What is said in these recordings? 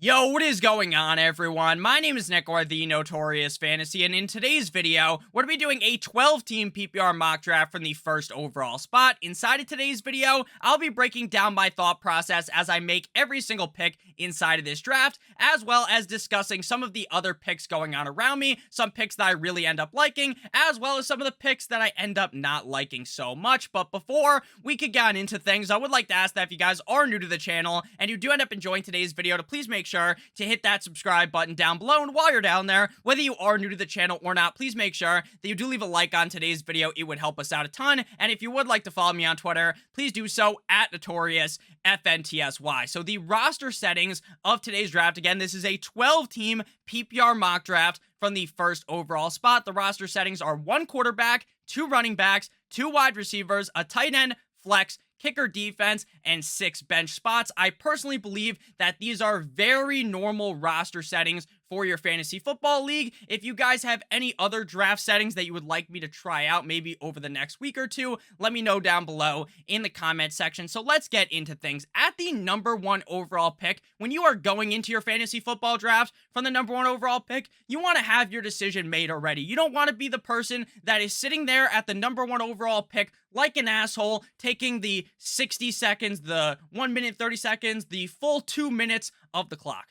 Yo, what is going on, everyone? My name is Nick, or the Notorious Fantasy, and in today's video, we're going to be doing a 12-team PPR mock draft from the first overall spot. Inside of today's video, I'll be breaking down my thought process as I make every single pick inside of this draft, as well as discussing some of the other picks going on around me, some picks that I really end up liking, as well as some of the picks that I end up not liking so much. But before we could get into things, I would like to ask that if you guys are new to the channel and you do end up enjoying today's video, to please make sure to hit that subscribe button down below. And while you're down there, whether you are new to the channel or not, please make sure that you do leave a like on today's video. It would help us out a ton. And if you would like to follow me on Twitter, please do so at NotoriousFNTSY. So the roster settings of today's draft, again, this is a 12-team PPR mock draft from the first overall spot. The roster settings are 1 quarterback, 2 running backs, 2 wide receivers, a tight end, flex, kicker, defense, and 6 bench spots. I personally believe that these are very normal roster settings for your fantasy football league. If you guys have any other draft settings that you would like me to try out maybe over the next week or two, let me know down below in the comment section. So let's get into things. At the number 1 overall pick, when you are going into your fantasy football draft from the number 1 overall pick, you want to have your decision made already. You don't want to be the person that is sitting there at the number 1 overall pick like an asshole, taking the 60 seconds, the 1 minute, 30 seconds, the full 2 minutes of the clock.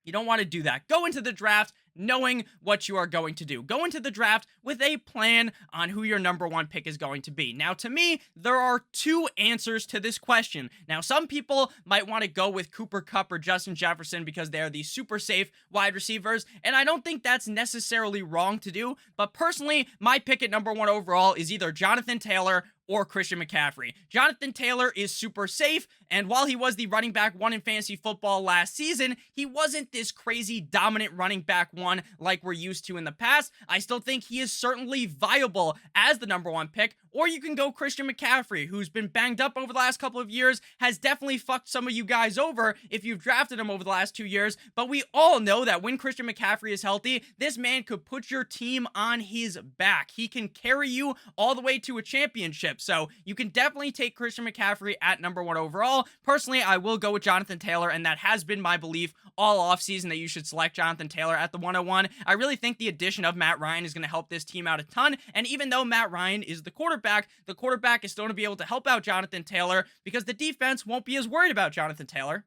You don't want to do that. Go into the draft knowing what you are going to do. Go into the draft with a plan on who your number 1 pick is going to be. Now, to me, there are 2 answers to this question. Now, some people might want to go with Cooper Kupp or Justin Jefferson because they are the super safe wide receivers, and I don't think that's necessarily wrong to do, but personally, my pick at number 1 overall is either Jonathan Taylor or Christian McCaffrey. Jonathan Taylor is super safe, and while he was the running back 1 in fantasy football last season, he wasn't this crazy dominant running back 1 like we're used to in the past. I still think he is certainly viable as the number 1 pick, or you can go Christian McCaffrey, who's been banged up over the last couple of years, has definitely fucked some of you guys over if you've drafted him over the last 2 years, but we all know that when Christian McCaffrey is healthy, this man could put your team on his back. He can carry you all the way to a championship. So you can definitely take Christian McCaffrey at number 1 overall. Personally, I will go with Jonathan Taylor, and that has been my belief all offseason that you should select Jonathan Taylor at the 101. I really think the addition of Matt Ryan is going to help this team out a ton, and even though Matt Ryan is the quarterback is still going to be able to help out Jonathan Taylor because the defense won't be as worried about Jonathan Taylor,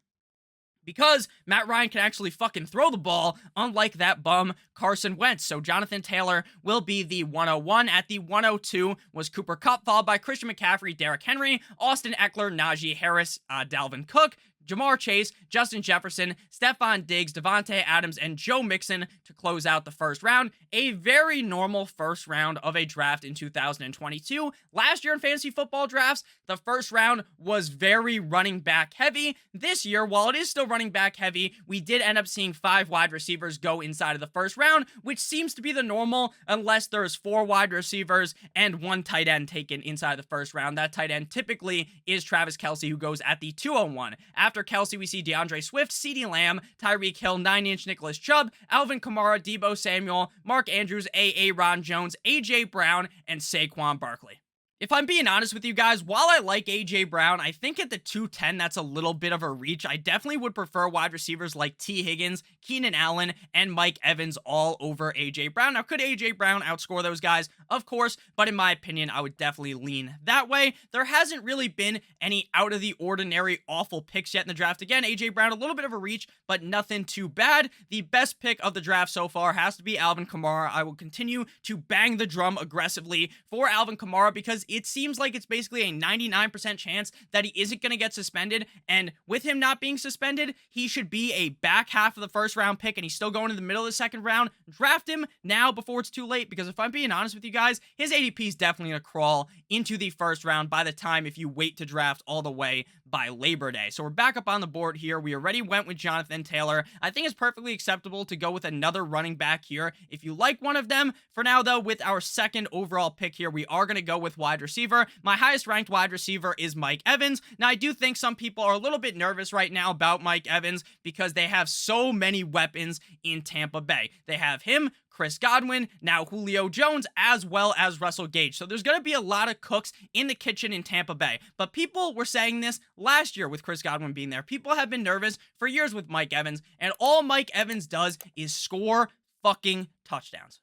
because Matt Ryan can actually fucking throw the ball, unlike that bum Carson Wentz. So Jonathan Taylor will be the 101. At the 102 was Cooper Kupp, followed by Christian McCaffrey, Derrick Henry, Austin Eckler, Najee Harris, Dalvin Cook, Jamar Chase, Justin Jefferson, Stephon Diggs, Devontae Adams, and Joe Mixon to close out the first round. A very normal first round of a draft in 2022. Last year in fantasy football drafts, the first round was very running back heavy. This year, while it is still running back heavy, we did end up seeing 5 wide receivers go inside of the first round, which seems to be the normal unless there's 4 wide receivers and 1 tight end taken inside the first round. That tight end typically is Travis Kelce, who goes at the 201. After Kelce, we see DeAndre Swift, CeeDee Lamb, Tyreek Hill, 9-inch Nicholas Chubb, Alvin Kamara, Deebo Samuel, Mark Andrews, Ron Jones, A.J. Brown, and Saquon Barkley. If I'm being honest with you guys, while I like A.J. Brown, I think at the 210, that's a little bit of a reach. I definitely would prefer wide receivers like T. Higgins, Keenan Allen, and Mike Evans all over A.J. Brown. Now, could A.J. Brown outscore those guys? Of course, but in my opinion, I would definitely lean that way. There hasn't really been any out-of-the-ordinary awful picks yet in the draft. Again, A.J. Brown, a little bit of a reach, but nothing too bad. The best pick of the draft so far has to be Alvin Kamara. I will continue to bang the drum aggressively for Alvin Kamara because it seems like it's basically a 99% chance that he isn't going to get suspended, and with him not being suspended, he should be a back half of the first round pick, and he's still going to the middle of the second round. Draft him now before it's too late, because if I'm being honest with you guys, his ADP is definitely going to crawl into the first round by the time if you wait to draft all the way by Labor Day. So we're back up on the board here. We already went with Jonathan Taylor. I think it's perfectly acceptable to go with another running back here if you like one of them. For now, though, with our second overall pick here, we are going to go with wide receiver. My highest ranked wide receiver is Mike Evans. Now, I do think some people are a little bit nervous right now about Mike Evans because they have so many weapons in Tampa Bay. They have him, Chris Godwin, now Julio Jones, as well as Russell Gage. So there's going to be a lot of cooks in the kitchen in Tampa Bay. But people were saying this last year with Chris Godwin being there. People have been nervous for years with Mike Evans, and all Mike Evans does is score fucking touchdowns.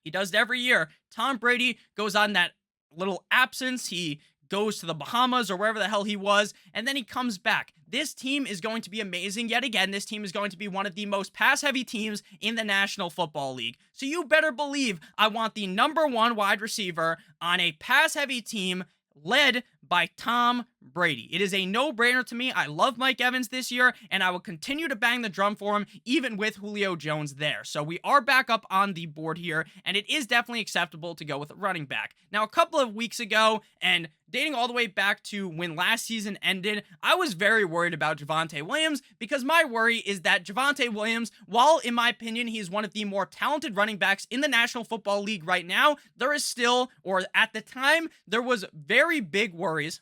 He does it every year. Tom Brady goes on that little absence. He goes to the Bahamas or wherever the hell he was, and then he comes back. This team is going to be amazing yet again. This team is going to be one of the most pass-heavy teams in the National Football League. So you better believe I want the number one wide receiver on a pass-heavy team led by Tom Brady. It is a no-brainer to me. I love Mike Evans this year, and I will continue to bang the drum for him, even with Julio Jones there. So we are back up on the board here, and it is definitely acceptable to go with a running back. Now, a couple of weeks ago, and dating all the way back to when last season ended, I was very worried about Javonte Williams, because my worry is that Javonte Williams, while in my opinion he is one of the more talented running backs in the National Football League right now, there is still, or at the time, there was very big worries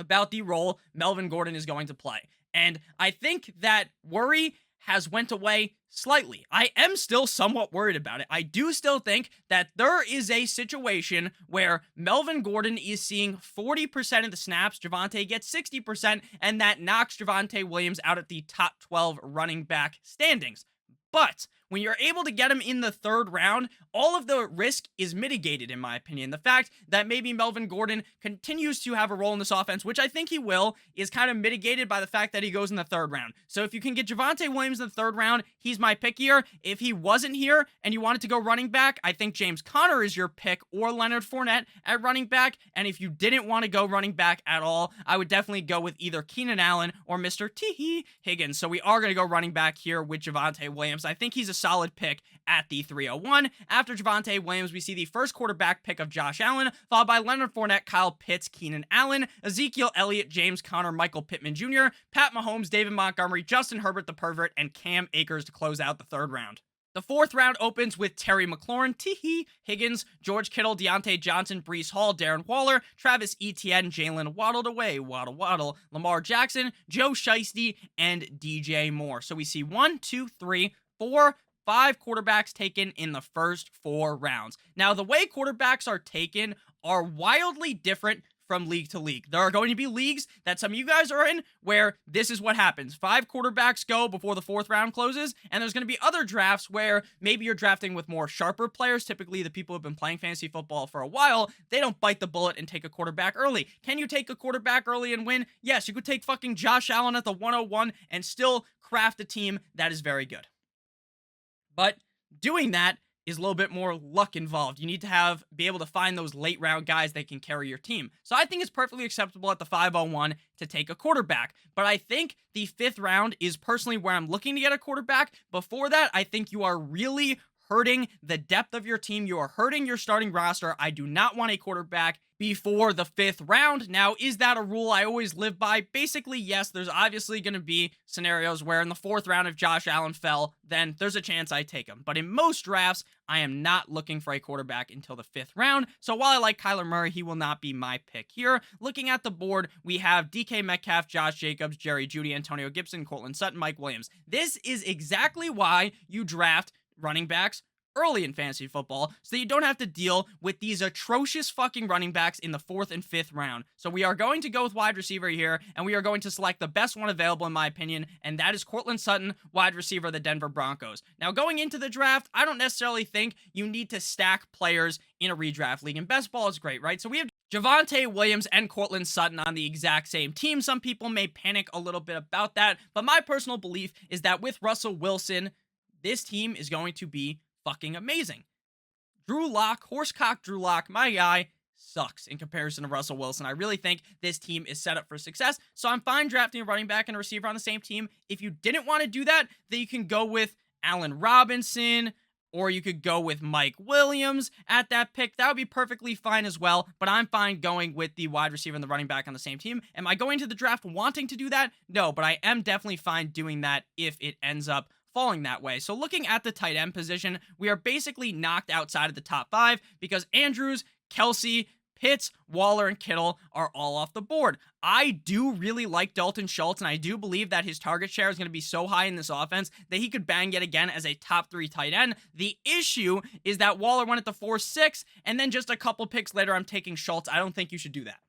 about the role Melvin Gordon is going to play. And I think that worry has went away slightly. I am still somewhat worried about it. I do still think that there is a situation where Melvin Gordon is seeing 40% of the snaps, Javonte gets 60%, and that knocks Javonte Williams out at the top 12 running back standings. But when you're able to get him in the third round, all of the risk is mitigated, in my opinion. The fact that maybe Melvin Gordon continues to have a role in this offense, which I think he will, is kind of mitigated by the fact that he goes in the third round. So if you can get Javonte Williams in the third round, he's my pick here. If he wasn't here and you wanted to go running back, I think James Conner is your pick, or Leonard Fournette at running back. And if you didn't want to go running back at all, I would definitely go with either Keenan Allen or Mr. T. Higgins. So we are going to go running back here with Javonte Williams. I think he's a solid pick at the 301. After Javonte Williams, we see the first quarterback pick of Josh Allen, followed by Leonard Fournette, Kyle Pitts, Keenan Allen, Ezekiel Elliott, James Conner, Michael Pittman Jr., Pat Mahomes, David Montgomery, Justin Herbert the pervert, and Cam Akers to close out the third round. The fourth round opens with Terry McLaurin, T. Higgins, George Kittle, Deontay Johnson, Breece Hall, Darren Waller, Travis Etienne, Jalen Waddled away, Waddle, Lamar Jackson, Joe Shiesty, and DJ Moore. So we see 1, 2, 3, 4, 5 quarterbacks taken in the first 4 rounds. Now, the way quarterbacks are taken are wildly different from league to league. There are going to be leagues that some of you guys are in where this is what happens. 5 quarterbacks go before the 4th round closes, and there's going to be other drafts where maybe you're drafting with more sharper players. Typically, the people who have been playing fantasy football for a while, they don't bite the bullet and take a quarterback early. Can you take a quarterback early and win? Yes, you could take fucking Josh Allen at the 101 and still craft a team that is very good. But doing that is a little bit more luck involved. You need to be able to find those late round guys that can carry your team. So I think it's perfectly acceptable at the 501 to take a quarterback. But I think the 5th round is personally where I'm looking to get a quarterback. Before that, I think you are really hurting the depth of your team. You are hurting your starting roster. I do not want a quarterback before the 5th round. Now, is that a rule I always live by? Basically, yes. There's obviously going to be scenarios where in the 4th round, if Josh Allen fell, then there's a chance I take him. But in most drafts, I am not looking for a quarterback until the 5th round. So while I like Kyler Murray, he will not be my pick here. Looking at the board, we have DK Metcalf, Josh Jacobs, Jerry Jeudy, Antonio Gibson, Cortland Sutton, Mike Williams. This is exactly why you draft running backs early in fantasy football, so that you don't have to deal with these atrocious fucking running backs in the 4th and 5th round. So we are going to go with wide receiver here, and we are going to select the best one available in my opinion, and that is Cortland Sutton, wide receiver of the Denver Broncos. Now, going into the draft, I don't necessarily think you need to stack players in a redraft league, and best ball is great, right? So we have Javonte Williams and Cortland Sutton on the exact same team. Some people may panic a little bit about that, but my personal belief is that with Russell Wilson, this team is going to be fucking amazing. Drew Lock, horsecock Drew Lock, my guy, sucks in comparison to Russell Wilson. I really think this team is set up for success, so I'm fine drafting a running back and a receiver on the same team. If you didn't want to do that, then you can go with Allen Robinson, or you could go with Mike Williams at that pick. That would be perfectly fine as well, but I'm fine going with the wide receiver and the running back on the same team. Am I going to the draft wanting to do that? No, but I am definitely fine doing that if it ends up falling that way. So looking at the tight end position, we are basically knocked outside of the top 5 because Andrews, Kelsey, Pitts, Waller, and Kittle are all off the board. I do really like Dalton Schultz, and I do believe that his target share is going to be so high in this offense that he could bang yet again as a top 3 tight end. The issue is that Waller went at the 4-6, and then just a couple picks later, I'm taking Schultz. I don't think you should do that.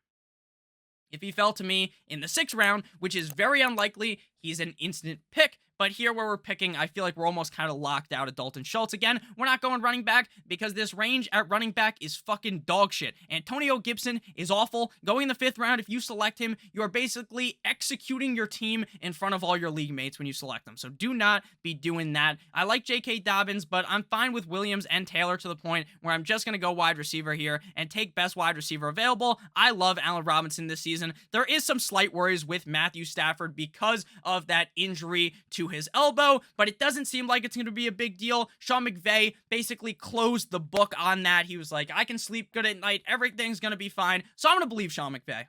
If he fell to me in the 6th round, which is very unlikely, he's an instant pick. But here where we're picking, I feel like we're almost kind of locked out at Dalton Schultz. Again, we're not going running back because this range at running back is fucking dog shit. Antonio Gibson is awful. Going in the 5th round, if you select him, you are basically executing your team in front of all your league mates when you select them. So do not be doing that. I like J.K. Dobbins, but I'm fine with Williams and Taylor to the point where I'm just going to go wide receiver here and take best wide receiver available. I love Allen Robinson this season. There is some slight worries with Matthew Stafford because of that injury to his elbow, but it doesn't seem like it's going to be a big deal. Sean McVay basically closed the book on that. He was like, I can sleep good at night. Everything's going to be fine. So I'm going to believe Sean McVay.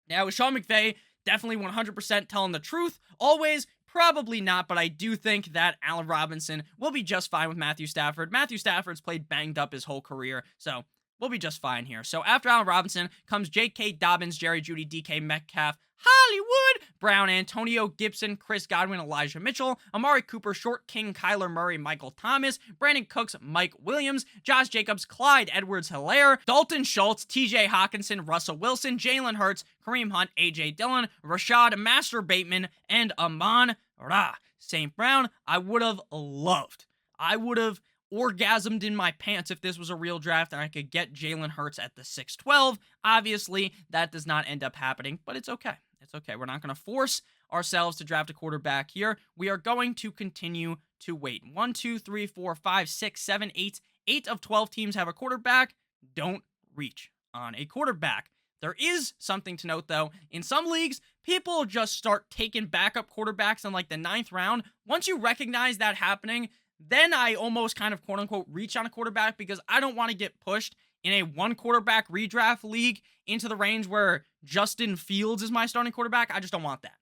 Now, is Sean McVay definitely 100% telling the truth? Always? Probably not, but I do think that Allen Robinson will be just fine with Matthew Stafford. Matthew Stafford's played banged up his whole career, so we'll be just fine here. So after Allen Robinson comes J.K. Dobbins, Jerry Jeudy, DK Metcalf, Hollywood Brown, Antonio Gibson, Chris Godwin, Elijah Mitchell, Amari Cooper, Short King, Kyler Murray, Michael Thomas, Brandon Cooks, Mike Williams, Josh Jacobs, Clyde Edwards-Helaire, Dalton Schultz, TJ Hawkinson, Russell Wilson, Jalen Hurts, Kareem Hunt, AJ Dillon, Rashad Master Bateman, and Amon-Ra St. Brown. I would have orgasmed in my pants if this was a real draft and I could get Jalen Hurts at the 6-12. Obviously, that does not end up happening, but it's okay. It's okay. We're not going to force ourselves to draft a quarterback here. We are going to continue to wait. 1, 2, 3, 4, 5, 6, 7, 8. 8 of 12 teams have a quarterback. Don't reach on a quarterback. There is something to note, though. In some leagues, people just start taking backup quarterbacks in like the 9th round. Once you recognize that happening, then I almost kind of quote-unquote reach on a quarterback because I don't want to get pushed in a 1-quarterback redraft league into the range where Justin Fields is my starting quarterback. I just don't want that.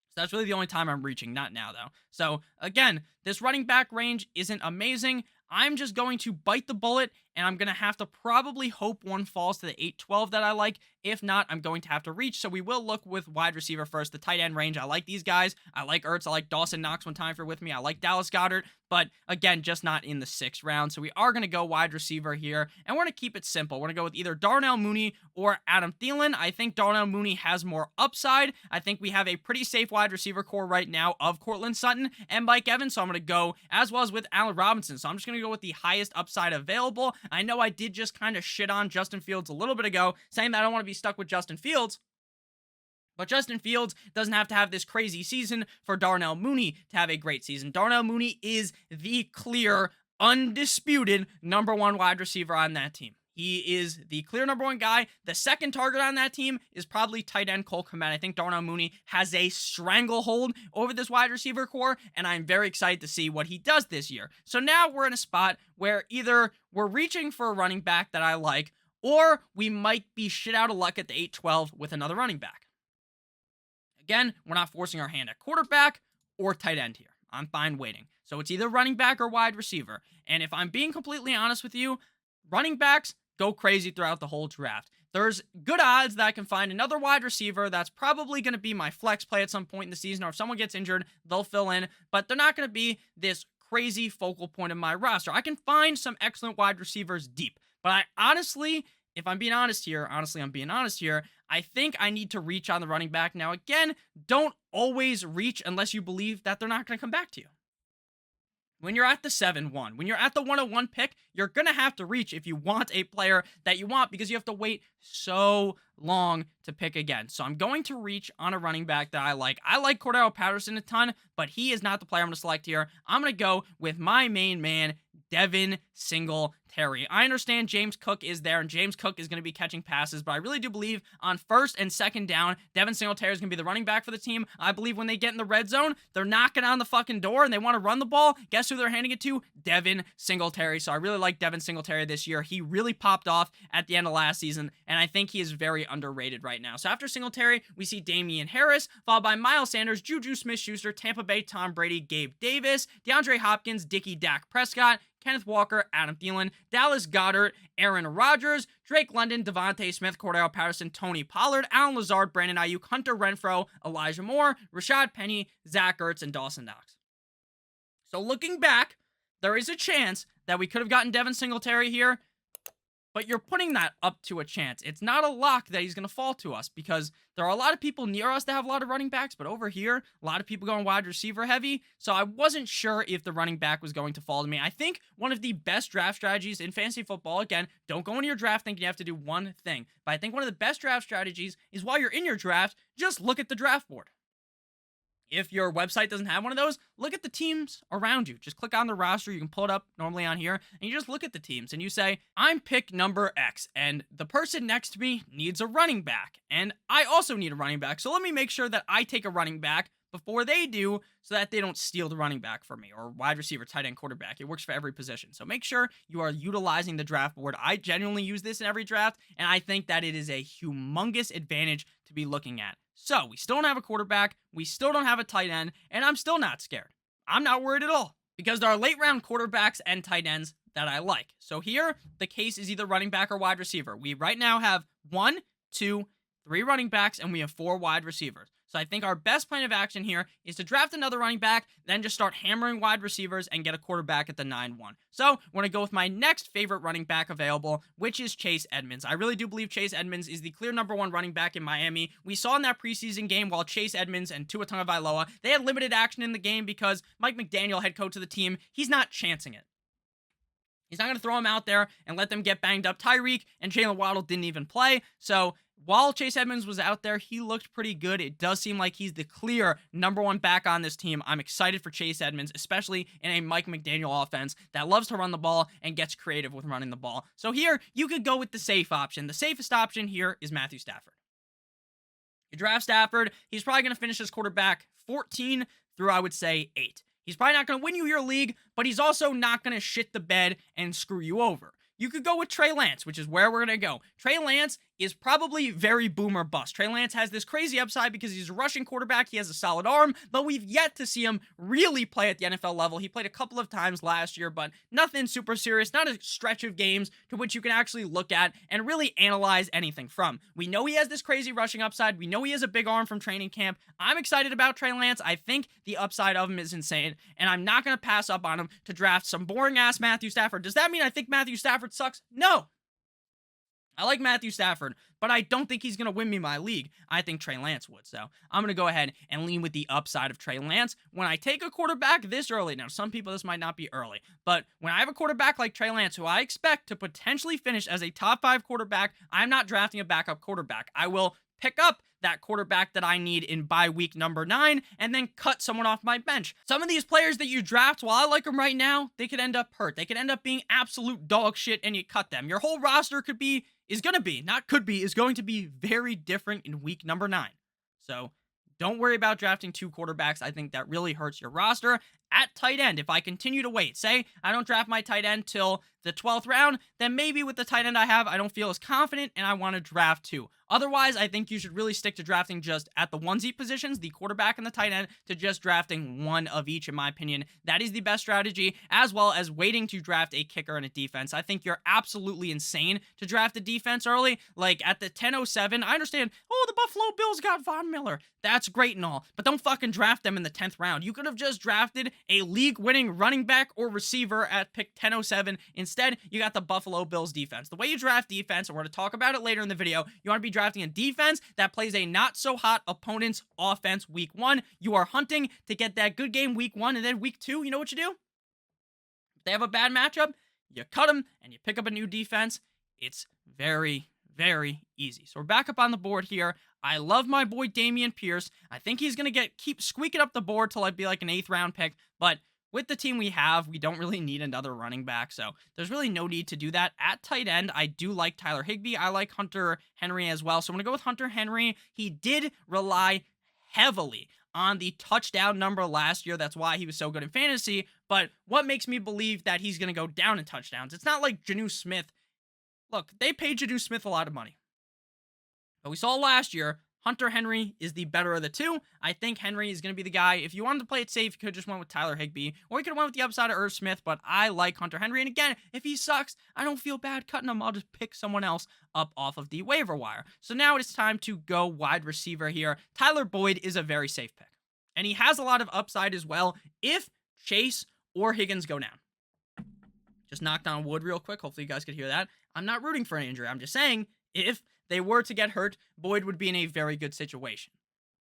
So that's really the only time I'm reaching, not now, though. So, again, this running back range isn't amazing. I'm just going to bite the bullet, and I'm going to have to probably hope one falls to the 8-12 that I like. If not, I'm going to have to reach. So we will look with wide receiver first. The tight end range, I like these guys. I like Ertz. I like Dawson Knox when time for with me. I like Dallas Goedert. But again, just not in the 6th round. So we are going to go wide receiver here. And we're going to keep it simple. We're going to go with either Darnell Mooney or Adam Thielen. I think Darnell Mooney has more upside. I think we have a pretty safe wide receiver core right now of Courtland Sutton and Mike Evans. So I'm going to go, as well as with Allen Robinson. So I'm just going to go with the highest upside available. I know I did just kind of shit on Justin Fields a little bit ago, saying that I don't want to be stuck with Justin Fields. But Justin Fields doesn't have to have this crazy season for Darnell Mooney to have a great season. Darnell Mooney is the clear, undisputed #1 wide receiver on that team. He is the clear #1 guy. The second target on that team is probably tight end Cole Kmet. I think Darnell Mooney has a stranglehold over this wide receiver core, and I'm very excited to see what he does this year. So now we're in a spot where either we're reaching for a running back that I like, or we might be shit out of luck at the 8-12 with another running back. Again, we're not forcing our hand at quarterback or tight end here. I'm fine waiting. So it's either running back or wide receiver. And if I'm being completely honest with you, running backs go crazy throughout the whole draft. There's good odds that I can find another wide receiver that's probably going to be my flex play at some point in the season, or if someone gets injured, they'll fill in, but they're not going to be this crazy focal point of my roster. I can find some excellent wide receivers deep, but I honestly, if I'm being honest here, I think I need to reach on the running back. Now, again, don't always reach unless you believe that they're not going to come back to you. When you're at the 7-1, when you're at the 101 pick, you're going to have to reach if you want a player that you want, because you have to wait so long to pick again. So I'm going to reach on a running back that I like. I like Cordero Patterson a ton, but he is not the player I'm going to select here. I'm going to go with my main man, Devin Singletary. I understand James Cook is there, and James Cook is going to be catching passes, but I really do believe on 1st and 2nd down, Devin Singletary is going to be the running back for the team. I believe when they get in the red zone, they're knocking on the fucking door and they want to run the ball. Guess who they're handing it to? Devin Singletary. So I really like Devin Singletary this year. He really popped off at the end of last season, and I think he is very underrated right now. So after Singletary, we see Damian Harris, followed by Miles Sanders, Juju Smith-Schuster, Tampa Bay Tom Brady, Gabe Davis, DeAndre Hopkins, Dak Prescott, Kenneth Walker, Adam Thielen, Dallas Goedert, Aaron Rodgers, Drake London, Devontae Smith, Cordell Patterson, Tony Pollard, Allen Lazard, Brandon Ayuk, Hunter Renfrow, Elijah Moore, Rashad Penny, Zach Ertz, and Dawson Knox. So looking back, there is a chance that we could have gotten Devin Singletary here, but you're putting that up to a chance. It's not a lock that he's going to fall to us because there are a lot of people near us that have a lot of running backs, but over here, a lot of people going wide receiver heavy, so I wasn't sure if the running back was going to fall to me. I think one of the best draft strategies in fantasy football, again, don't go into your draft thinking you have to do one thing, but I think one of the best draft strategies is while you're in your draft, just look at the draft board. If your website doesn't have one of those, look at the teams around you. Just click on the roster. You can pull it up normally on here, and you just look at the teams, and you say, I'm pick number X, and the person next to me needs a running back, and I also need a running back, so let me make sure that I take a running back before they do so that they don't steal the running back from me, or wide receiver, tight end, quarterback. It works for every position. So make sure you are utilizing the draft board. I genuinely use this in every draft, and I think that it is a humongous advantage to be looking at. So we still don't have a quarterback, we still don't have a tight end, and I'm still not scared. I'm not worried at all because there are late round quarterbacks and tight ends that I like. So here, the case is either running back or wide receiver. We right now have 1, 2, 3 running backs, and we have 4 wide receivers. So I think our best plan of action here is to draft another running back, then just start hammering wide receivers and get a quarterback at the 9-1. So I'm going to go with my next favorite running back available, which is Chase Edmonds. I really do believe Chase Edmonds is the clear #1 running back in Miami. We saw in that preseason game while Chase Edmonds and Tua Tagovailoa, they had limited action in the game because Mike McDaniel, head coach of the team, he's not chancing it. He's not going to throw him out there and let them get banged up. Tyreek and Jalen Waddle didn't even play. So while Chase Edmonds was out there, he looked pretty good. It does seem like he's the clear #1 back on this team. I'm excited for Chase Edmonds, especially in a Mike McDaniel offense that loves to run the ball and gets creative with running the ball. So here, you could go with the safe option. The safest option here is Matthew Stafford. You draft Stafford, he's probably going to finish his quarterback 14 through, I would say, 8. He's probably not going to win you your league, but he's also not going to shit the bed and screw you over. You could go with Trey Lance, which is where we're going to go. Trey Lance is probably very boom or bust. Trey Lance has this crazy upside because he's a rushing quarterback. He has a solid arm, but we've yet to see him really play at the NFL level. He played a couple of times last year, but nothing super serious, not a stretch of games to which you can actually look at and really analyze anything from. We know he has this crazy rushing upside. We know he has a big arm from training camp. I'm excited about Trey Lance. I think the upside of him is insane, and I'm not going to pass up on him to draft some boring-ass Matthew Stafford. Does that mean I think Matthew Stafford sucks? No. I like Matthew Stafford, but I don't think he's going to win me my league. I think Trey Lance would. So I'm going to go ahead and lean with the upside of Trey Lance. When I take a quarterback this early, now some people this might not be early, but when I have a quarterback like Trey Lance, who I expect to potentially finish as a top 5 quarterback, I'm not drafting a backup quarterback. I will pick up that quarterback that I need in bye week number 9 and then cut someone off my bench. Some of these players that you draft, while I like them right now, they could end up hurt. They could end up being absolute dog shit and you cut them. Your whole roster is going to be very different in week number 9. So don't worry about drafting 2 quarterbacks. I think that really hurts your roster. At tight end, if I continue to wait, say I don't draft my tight end till the 12th round, then maybe with the tight end I have, I don't feel as confident and I want to draft 2. Otherwise, I think you should really stick to drafting just at the onesie positions, the quarterback and the tight end, to just drafting one of each, in my opinion. That is the best strategy, as well as waiting to draft a kicker and a defense. I think you're absolutely insane to draft a defense early. Like at the 10:07, I understand, the Buffalo Bills got Von Miller. That's great and all, but don't fucking draft them in the 10th round. You could have just drafted a league-winning running back or receiver at pick 10:07. Instead, you got the Buffalo Bills defense. The way you draft defense, and we're going to talk about it later in the video, you want to be drafting a defense that plays a not-so-hot opponent's offense week 1. You are hunting to get that good game week 1, and then week 2, you know what you do? If they have a bad matchup, you cut them, and you pick up a new defense. It's very, very easy. So we're back up on the board here. I love my boy Dameon Pierce. I think he's going to keep squeaking up the board till I'd be like an 8th round pick, but with the team we have, we don't really need another running back, so there's really no need to do that. At tight end, I do like Tyler Higbee. I like Hunter Henry as well, so I'm going to go with Hunter Henry. He did rely heavily on the touchdown number last year. That's why he was so good in fantasy, but what makes me believe that he's going to go down in touchdowns? It's not like Jonnu Smith. Look, they paid Jonnu Smith a lot of money. But we saw last year, Hunter Henry is the better of the two. I think Henry is going to be the guy. If you wanted to play it safe, you could have just went with Tyler Higbee, or you could have went with the upside of Irv Smith, but I like Hunter Henry. And again, if he sucks, I don't feel bad cutting him. I'll just pick someone else up off of the waiver wire. So now it's time to go wide receiver here. Tyler Boyd is a very safe pick, and he has a lot of upside as well if Chase or Higgins go down. Just knocked on wood real quick. Hopefully you guys could hear that. I'm not rooting for an injury. I'm just saying if they were to get hurt, Boyd would be in a very good situation.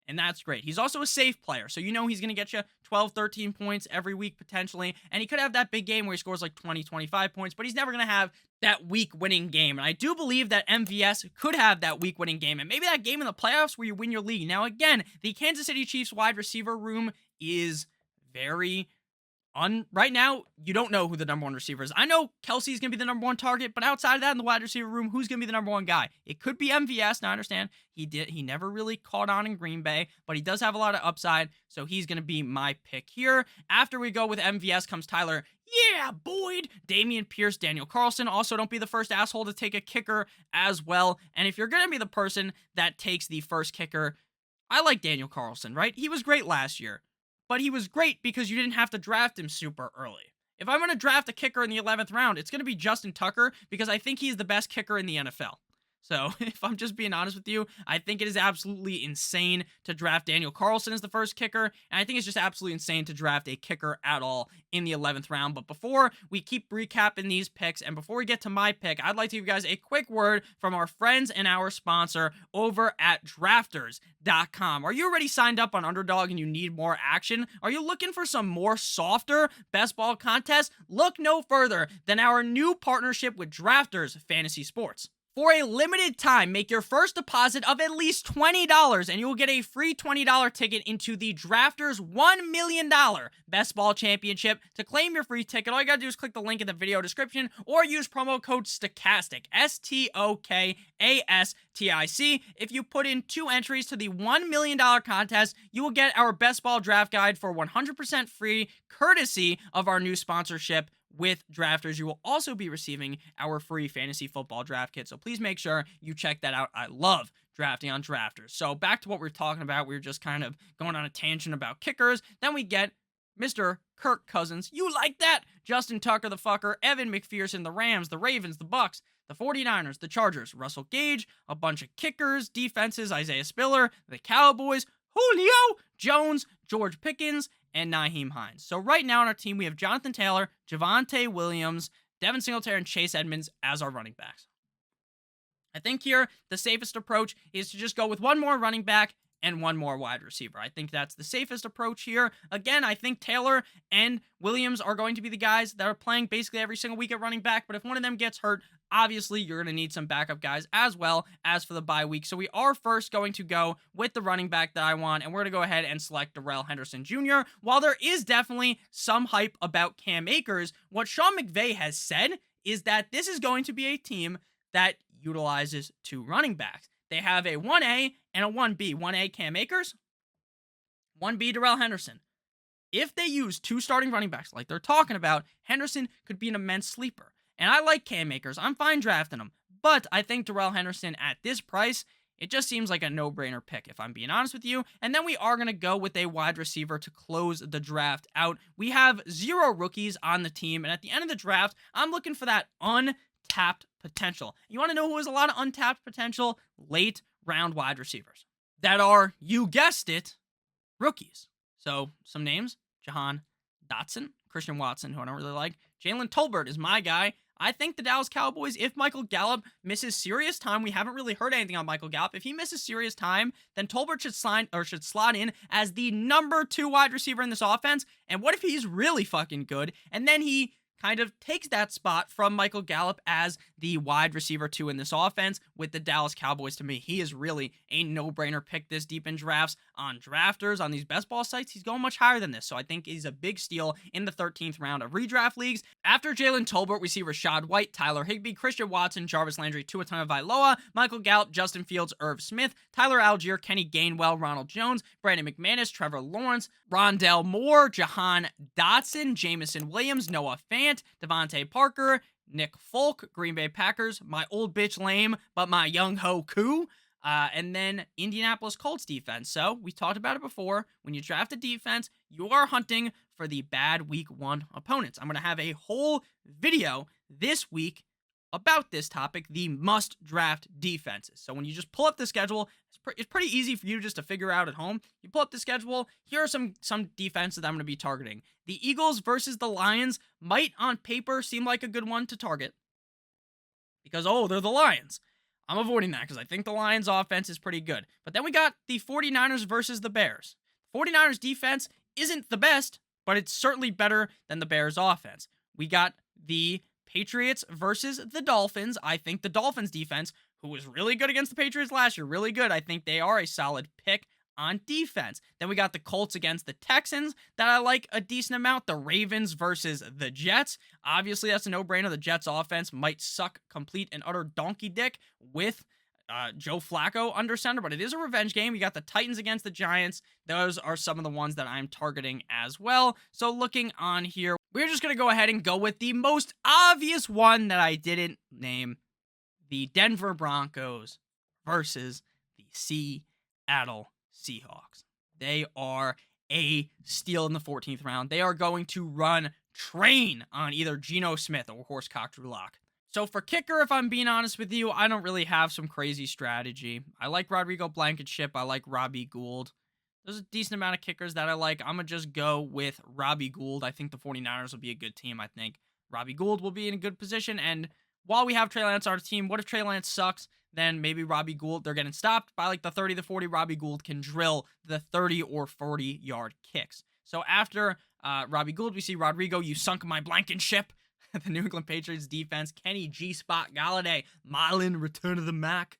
And that's great. He's also a safe player, so you know he's going to get you 12, 13 points every week potentially, and he could have that big game where he scores like 20, 25 points, but he's never going to have that week-winning game. And I do believe that MVS could have that week-winning game, and maybe that game in the playoffs where you win your league. Now, again, the Kansas City Chiefs wide receiver room is very right now, you don't know who the number one receiver is. I know Kelsey's going to be the number one target, but outside of that in the wide receiver room, who's going to be the number one guy? It could be MVS. Now, I understand he never really caught on in Green Bay, but he does have a lot of upside, so he's going to be my pick here. After we go with MVS comes Tyler, Boyd, Dameon Pierce, Daniel Carlson. Also, don't be the first asshole to take a kicker as well. And if you're going to be the person that takes the first kicker, I like Daniel Carlson, right? He was great last year. But he was great because you didn't have to draft him super early. If I'm going to draft a kicker in the 11th round, it's going to be Justin Tucker because I think he's the best kicker in the NFL. So, if I'm just being honest with you, I think it is absolutely insane to draft Daniel Carlson as the first kicker, and I think it's just absolutely insane to draft a kicker at all in the 11th round. But before we keep recapping these picks, and before we get to my pick, I'd like to give you guys a quick word from our friends and our sponsor over at drafters.com. Are you already signed up on Underdog and you need more action? Are you looking for some more softer best ball contests? Look no further than our new partnership with Drafters Fantasy Sports. For a limited time, make your first deposit of at least $20 and you will get a free $20 ticket into the Drafters $1 million Best Ball Championship. To claim your free ticket, all you gotta do is click the link in the video description or use promo code Stokastic, Stokastic. If you put in 2 entries to the $1 million contest, you will get our Best Ball Draft Guide for 100% free, courtesy of our new sponsorship with Drafters. You will also be receiving our free fantasy football draft kit, so please make sure you check that out. I love drafting on Drafters. So back to what we were talking about. We were just kind of going on a tangent about kickers. Then we get Mr. Kirk Cousins. You like that? Justin Tucker, the fucker. Evan McPherson, the Rams, the Ravens, the Bucks, the 49ers, the Chargers, Russell Gage, a bunch of kickers, defenses, Isaiah Spiller, the Cowboys, Julio Jones, George Pickens, and Nyheim Hines. So right now on our team, we have Jonathan Taylor, Javonte Williams, Devin Singletary, and Chase Edmonds as our running backs. I think here, the safest approach is to just go with one more running back and one more wide receiver. I think that's the safest approach here. Again, I think Taylor and Williams are going to be the guys that are playing basically every single week at running back, but if one of them gets hurt, obviously you're going to need some backup guys as well as for the bye week. So we are first going to go with the running back that I want, and we're going to go ahead and select Darrell Henderson Jr. While there is definitely some hype about Cam Akers, what Sean McVay has said is that this is going to be a team that utilizes 2 running backs. They have a 1A and a 1B. 1A Cam Akers, 1B Darrell Henderson. If they use 2 starting running backs like they're talking about, Henderson could be an immense sleeper. And I like Cam Akers. I'm fine drafting him. But I think Darrell Henderson at this price, it just seems like a no-brainer pick, if I'm being honest with you. And then we are going to go with a wide receiver to close the draft out. We have 0 rookies on the team. And at the end of the draft, I'm looking for that untapped potential. You want to know who has a lot of untapped potential? Late round wide receivers that are, you guessed it, rookies. So some names: Jahan Dotson, Christian Watson, who I don't really like. Jalen Tolbert is my guy. I think the Dallas Cowboys, if Michael Gallup misses serious time, we haven't really heard anything on Michael Gallup. If he misses serious time, then Tolbert should slot in as the number 2 wide receiver in this offense. And what if he's really fucking good, and then he kind of takes that spot from Michael Gallup as the wide receiver 2 in this offense with the Dallas Cowboys? To me, he is really a no-brainer pick this deep in drafts. On Drafters, on these best ball sites, he's going much higher than this, so I think he's a big steal in the 13th round of redraft leagues. After Jalen Tolbert, we see Rashad White, Tyler Higbee, Christian Watson, Jarvis Landry, Tua Tagovailoa, Michael Gallup, Justin Fields, Irv Smith, Tyler Algier, Kenny Gainwell, Ronald Jones, Brandon McManus, Trevor Lawrence, Rondell Moore, Jahan Dotson, Jamison Williams, Noah Fant, Devontae Parker, Nick Folk, Green Bay Packers, my old bitch lame, but my young ho Koo, And then Indianapolis Colts defense. So we talked about it before. When you draft a defense, you are hunting for the bad week 1 opponents. I'm going to have a whole video this week about this topic, the must draft defenses. So when you just pull up the schedule, it's pretty easy for you just to figure out at home. You pull up the schedule, here are some defenses that I'm going to be targeting. The Eagles versus the Lions might on paper seem like a good one to target because, oh, they're the Lions. I'm avoiding that because I think the Lions offense is pretty good. But then we got the 49ers versus the Bears. 49ers defense isn't the best, but it's certainly better than the Bears offense. We got the Patriots versus the Dolphins. I think the Dolphins defense, who was really good against the Patriots last year, really good. I think they are a solid pick on defense. Then we got the Colts against the Texans that I like a decent amount. The Ravens versus the Jets. Obviously, that's a no-brainer. The Jets offense might suck complete and utter donkey dick with Joe Flacco under center, but it is a revenge game. You got the Titans against the Giants. Those are some of the ones that I'm targeting as well. So looking on here, we're just going to go ahead and go with the most obvious one that I didn't name. The Denver Broncos versus the Seattle Seahawks. They are a steal in the 14th round. They are going to run train on either Geno Smith or Horsecock Drew Lock. So for kicker, if I'm being honest with you, I don't really have some crazy strategy. I like Rodrigo Blankenship. I like Robbie Gould. There's a decent amount of kickers that I like. I'm going to just go with Robbie Gould. I think the 49ers will be a good team. I think Robbie Gould will be in a good position. And while we have Trey Lance on our team, what if Trey Lance sucks? Then maybe Robbie Gould, they're getting stopped by like the 30 to 40. Robbie Gould can drill the 30 or 40 yard kicks. So after Robbie Gould, we see Rodrigo, you sunk my Blankenship. The New England Patriots defense, Kenny G-Spot Galladay, Marlon, Return of the Mac,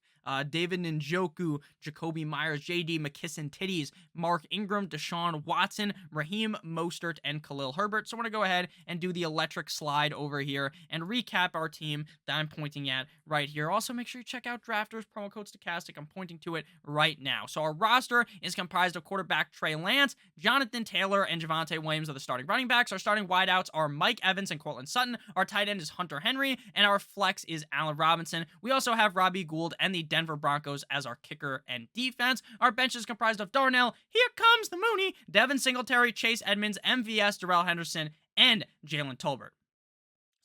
David Njoku, Jacoby Myers, J.D. McKisson Titties, Mark Ingram, Deshaun Watson, Raheem Mostert, and Khalil Herbert. So I'm going to go ahead and do the electric slide over here and recap our team that I'm pointing at right here. Also, make sure you check out Drafters, promo code Stokastic. I'm pointing to it right now. So our roster is comprised of quarterback Trey Lance, Jonathan Taylor, and Javonte Williams are the starting running backs. Our starting wideouts are Mike Evans and Cortland Sutton. Our tight end is Hunter Henry, and our flex is Allen Robinson. We also have Robbie Gould and the Denver Broncos as our kicker and defense. Our bench is comprised of Darnell, here comes the Mooney, Devin Singletary, Chase Edmonds, MVS, Darrell Henderson, and Jalen Tolbert.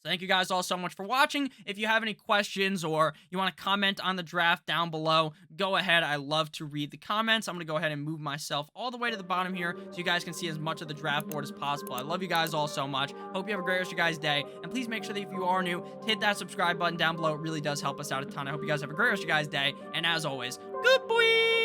So thank you guys all so much for watching. If you have any questions or you want to comment on the draft down below, go ahead. I love to read the comments. I'm going to go ahead and move myself all the way to the bottom here so you guys can see as much of the draft board as possible. I love you guys all so much. Hope you have a great rest of your guys' day. And please make sure that if you are new, to hit that subscribe button down below. It really does help us out a ton. I hope you guys have a great rest of your guys' day. And as always, good boy!